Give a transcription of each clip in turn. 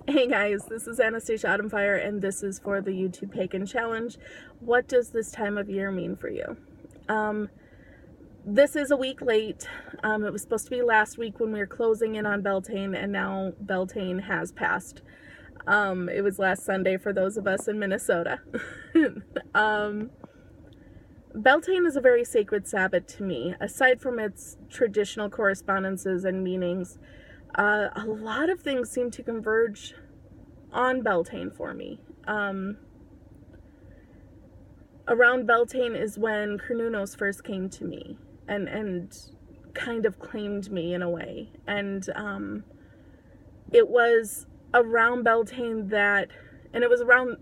Hey guys, this is Anastasia Autumnfire, and this is for the YTpaganchallenge Challenge. What does this time of year mean for you? This is a week late. It was supposed to be last week when we were closing in on Beltane, and now Beltane has passed. It was last Sunday for those of us in Minnesota. Beltane is a very sacred Sabbath to me. Aside from its traditional correspondences and meanings, a lot of things seem to converge on Beltane for me. Around Beltane is when Cernunnos first came to me and kind of claimed me in a way. And it was around Beltane and it was around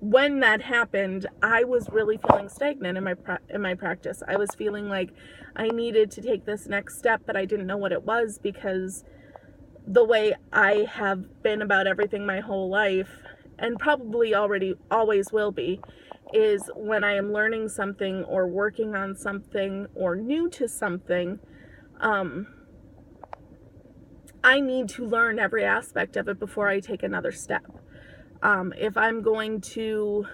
when that happened, I was really feeling stagnant in my practice. I was feeling like I needed to take this next step, but I didn't know what it was, because the way I have been about everything my whole life, and probably always will be, is when I am learning something or working on something or new to something, I need to learn every aspect of it before I take another step. If I'm going to,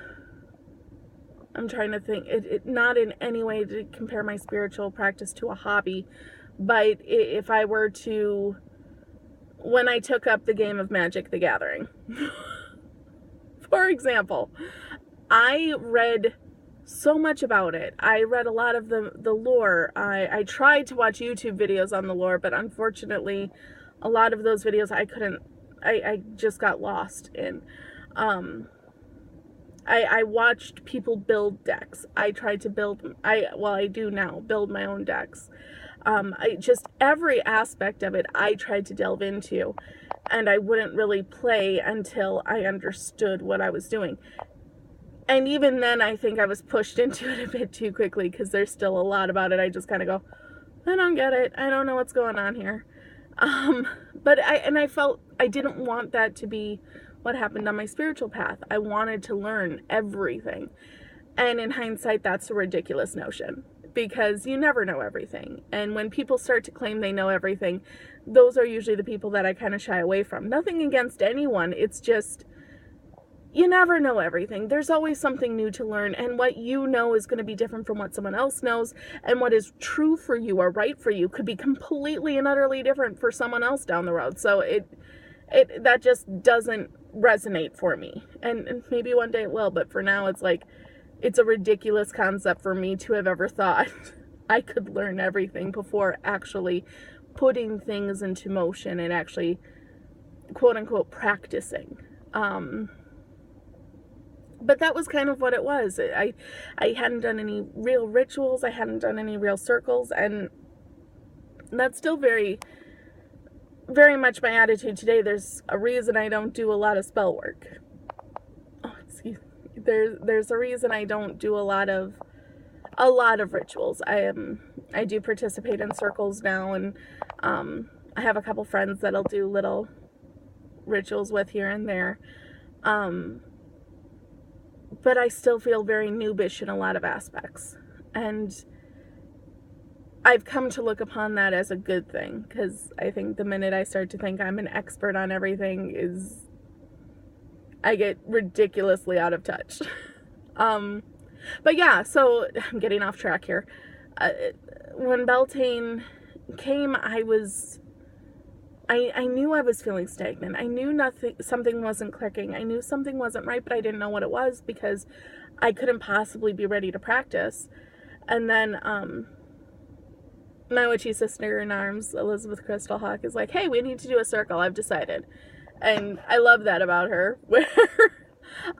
I'm trying to think, not in any way to compare my spiritual practice to a hobby, but if I were to, when I took up the game of Magic: The Gathering, for example, I read so much about it. I read a lot of the lore. I tried to watch YouTube videos on the lore, but unfortunately, a lot of those videos I just got lost in. I watched people build decks. I tried to I do now, build my own decks. Just every aspect of it I tried to delve into, and I wouldn't really play until I understood what I was doing. And even then, I think I was pushed into it a bit too quickly, because there's still a lot about it I just kind of go, I don't get it. I don't know what's going on here. But I felt I didn't want that to be what happened on my spiritual path. I wanted to learn everything. And in hindsight, that's a ridiculous notion, because you never know everything. And when people start to claim they know everything, those are usually the people that I kind of shy away from. Nothing against anyone. It's just, you never know everything. There's always something new to learn, and what you know is going to be different from what someone else knows, and what is true for you or right for you could be completely and utterly different for someone else down the road. So that just doesn't resonate for me, and maybe one day it will, but for now it's like, it's a ridiculous concept for me to have ever thought I could learn everything before actually putting things into motion and actually quote unquote practicing. But that was kind of what it was. I hadn't done any real rituals, I hadn't done any real circles, and that's still very, very much my attitude today. There's a reason I don't do a lot of spell work. Oh, excuse me. There's a reason I don't do a lot of rituals. I do participate in circles now, and I have a couple friends that I'll do little rituals with here and there. But I still feel very noobish in a lot of aspects. And I've come to look upon that as a good thing, because I think the minute I start to think I'm an expert on everything I get ridiculously out of touch. But yeah, so I'm getting off track here. When Beltane came, I knew I was feeling stagnant. I knew something wasn't clicking. I knew something wasn't right, but I didn't know what it was, because I couldn't possibly be ready to practice. And then, my witchy sister in arms, Elizabeth Crystal Hawk, is like, hey, we need to do a circle, I've decided. And I love that about her, where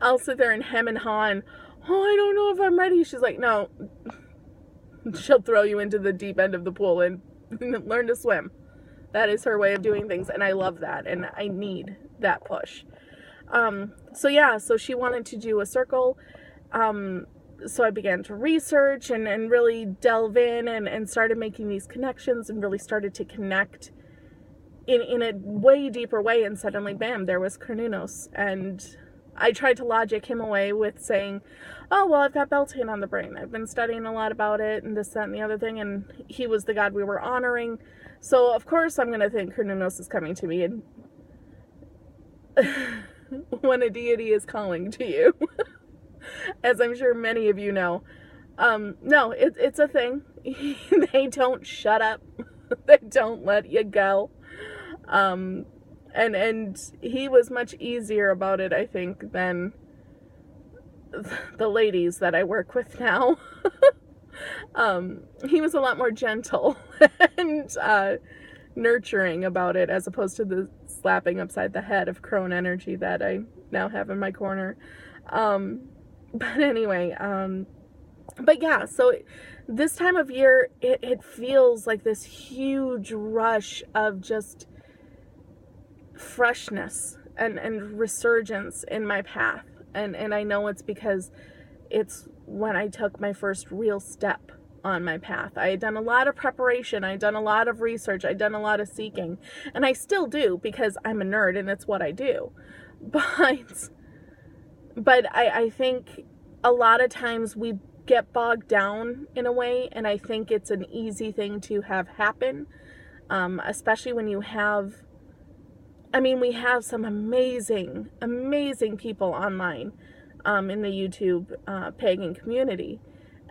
I'll sit there and hem and haw and, oh, I don't know if I'm ready. She's like, no. She'll throw you into the deep end of the pool and learn to swim. That is her way of doing things, and I love that, and I need that push. So she wanted to do a circle. So I began to research and really delve in and started making these connections, and really started to connect in a way deeper way, and suddenly, bam, there was Cernunnos. And I tried to logic him away with saying, oh, well, I've got Beltane on the brain. I've been studying a lot about it, and this, that, and the other thing, and he was the god we were honoring. So, of course, I'm going to think Cernunnos is coming to me. And when a deity is calling to you, as I'm sure many of you know. No, it's a thing. They don't shut up. They don't let you go. And he was much easier about it, I think, than the ladies that I work with now. He was a lot more gentle and nurturing about it, as opposed to the slapping upside the head of crone energy that I now have in my corner. But anyway, but yeah, so this time of year, it feels like this huge rush of just freshness and resurgence in my path. And I know it's because it's when I took my first real step on my path. I had done a lot of preparation. I had done a lot of research. I'd done a lot of seeking. And I still do, because I'm a nerd and it's what I do. But I think a lot of times we get bogged down in a way, and I think it's an easy thing to have happen, especially when you have, we have some amazing, amazing people online in the YouTube pagan community,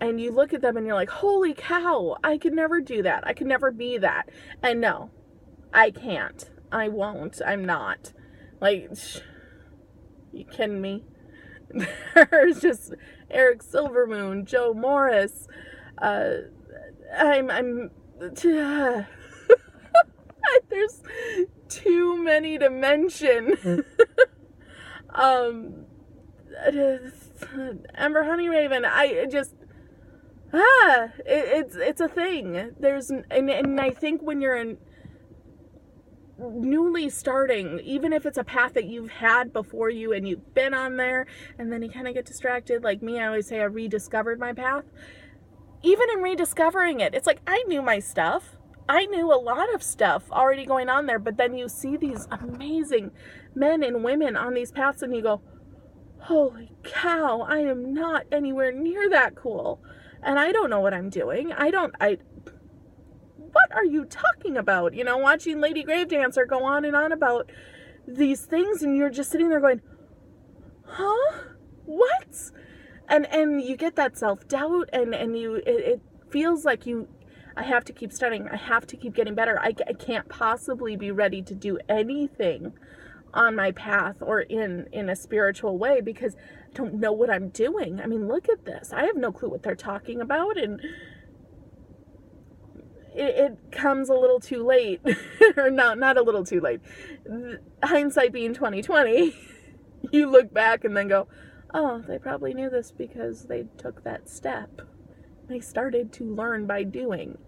and you look at them and you're like, holy cow, I could never do that. I could never be that. And no, I can't. I won't. I'm not. Like, you kidding me? There's just Eric Silvermoon, Joe Morris. There's too many to mention. Ember Honeyraven. It's a thing. And I think when you're newly starting, even if it's a path that you've had before you and you've been on there, and then you kind of get distracted, like me, I always say I rediscovered my path. Even in rediscovering it, it's like I knew my stuff. I knew a lot of stuff already going on there, but then you see these amazing men and women on these paths and you go, holy cow, I am not anywhere near that cool. And I don't know what I'm doing. What are you talking about? Watching Lady Gravedancer go on and on about these things, and you're just sitting there going, huh? What? And you get that self-doubt, and it feels like I have to keep studying. I have to keep getting better. I can't possibly be ready to do anything on my path or in a spiritual way, because I don't know what I'm doing. Look at this. I have no clue what they're talking about, and it comes a little too late. Or not a little too late. Hindsight being 2020, you look back and then go, oh, they probably knew this because they took that step. They started to learn by doing.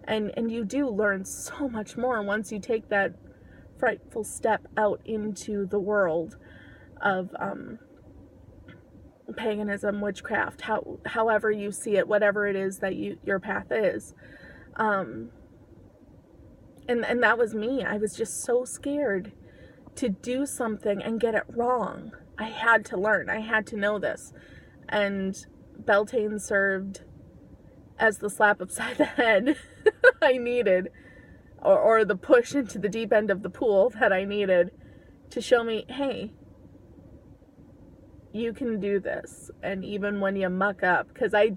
And you do learn so much more once you take that frightful step out into the world of paganism, witchcraft, however you see it, whatever it is that your path is. And that was me. I was just so scared to do something and get it wrong. I had to learn. I had to know this. And Beltane served as the slap upside the head I needed, or the push into the deep end of the pool that I needed to show me, hey, you can do this. And even when you muck up, because I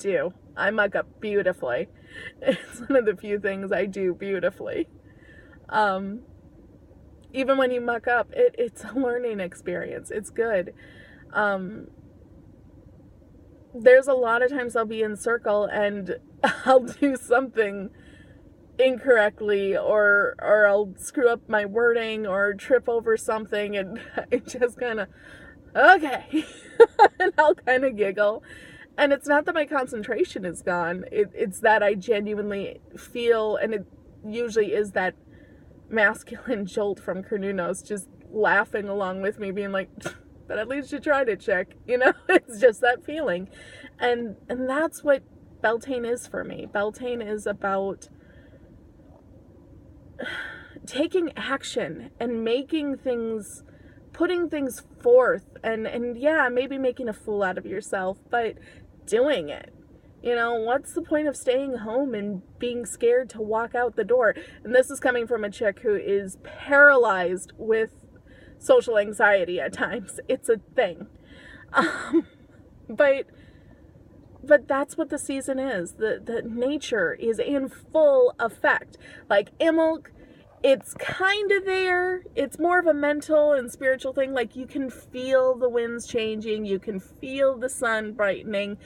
muck up beautifully. It's one of the few things I do beautifully. Even when you muck up, it's a learning experience. It's good. There's a lot of times I'll be in circle and I'll do something incorrectly, or I'll screw up my wording or trip over something, and I just kind of, okay. And I'll kind of giggle. And it's not that my concentration is gone. It's that I genuinely feel, and it usually is that masculine jolt from Carnunos just laughing along with me, being like, but at least you tried it, chick. It's just that feeling. And that's what Beltane is for me. Beltane is about taking action and making things, putting things forth, and yeah, maybe making a fool out of yourself, but doing it. What's the point of staying home and being scared to walk out the door? And this is coming from a chick who is paralyzed with social anxiety at times. It's a thing. But that's what the season is. The nature is in full effect. Like Imbolc, it's kind of there. It's more of a mental and spiritual thing. Like you can feel the winds changing. You can feel the sun brightening.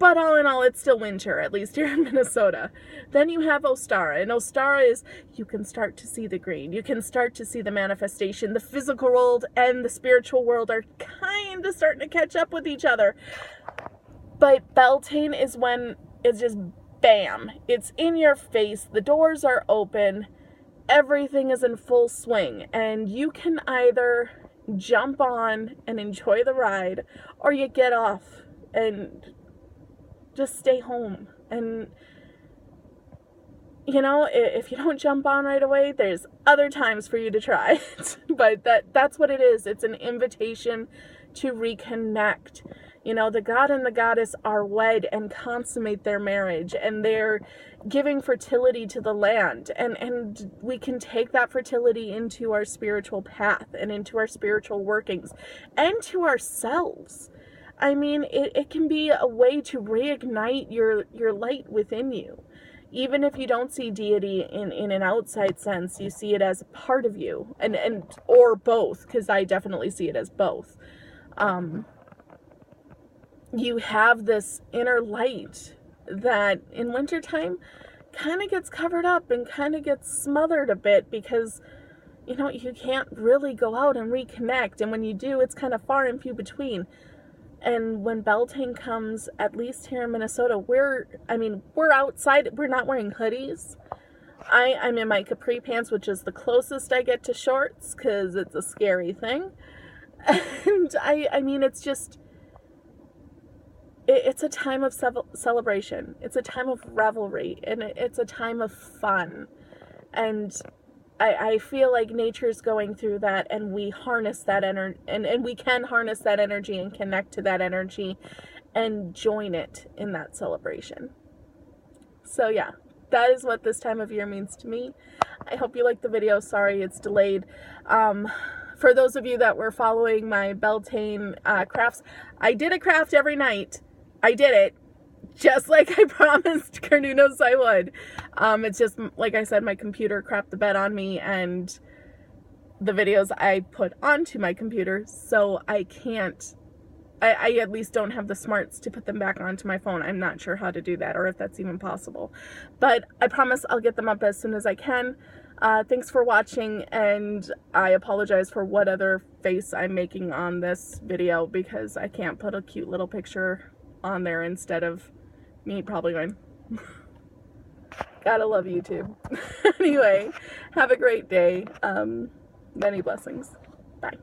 But all in all, it's still winter, at least here in Minnesota. Then you have Ostara. And Ostara is, you can start to see the green. You can start to see the manifestation. The physical world and the spiritual world are kind of starting to catch up with each other. But Beltane is when it's just bam. It's in your face. The doors are open. Everything is in full swing. And you can either jump on and enjoy the ride, or you get off and just stay home. And you know, if you don't jump on right away, there's other times for you to try it. But that's what it is. It's an invitation to reconnect. You know, the god and the goddess are wed and consummate their marriage, and they're giving fertility to the land. And we can take that fertility into our spiritual path and into our spiritual workings and to ourselves. I mean, it can be a way to reignite your light within you. Even if you don't see deity in an outside sense, you see it as a part of you, and or both, because I definitely see it as both. You have this inner light that in wintertime kind of gets covered up and kind of gets smothered a bit because, you know, you can't really go out and reconnect. And when you do, it's kind of far and few between. And when Beltane comes, at least here in Minnesota, we're outside. We're not wearing hoodies. I'm in my capri pants, which is the closest I get to shorts because it's a scary thing. And I mean, it's just, it's a time of celebration. It's a time of revelry, and it's a time of fun. And I feel like nature's going through that, and we harness that energy, and we can harness that energy and connect to that energy and join it in that celebration. So yeah, that is what this time of year means to me. I hope you liked the video. Sorry it's delayed. For those of you that were following my Beltane crafts, I did a craft every night. I did it. Just like I promised Carnunos I would. It's just, like I said, my computer crapped the bed on me, and the videos I put onto my computer, so I can't, I at least don't have the smarts to put them back onto my phone. I'm not sure how to do that, or if that's even possible. But I promise I'll get them up as soon as I can. Thanks for watching, and I apologize for what other face I'm making on this video, because I can't put a cute little picture on there instead of me probably going, gotta love YouTube. Anyway, have a great day. Many blessings. Bye.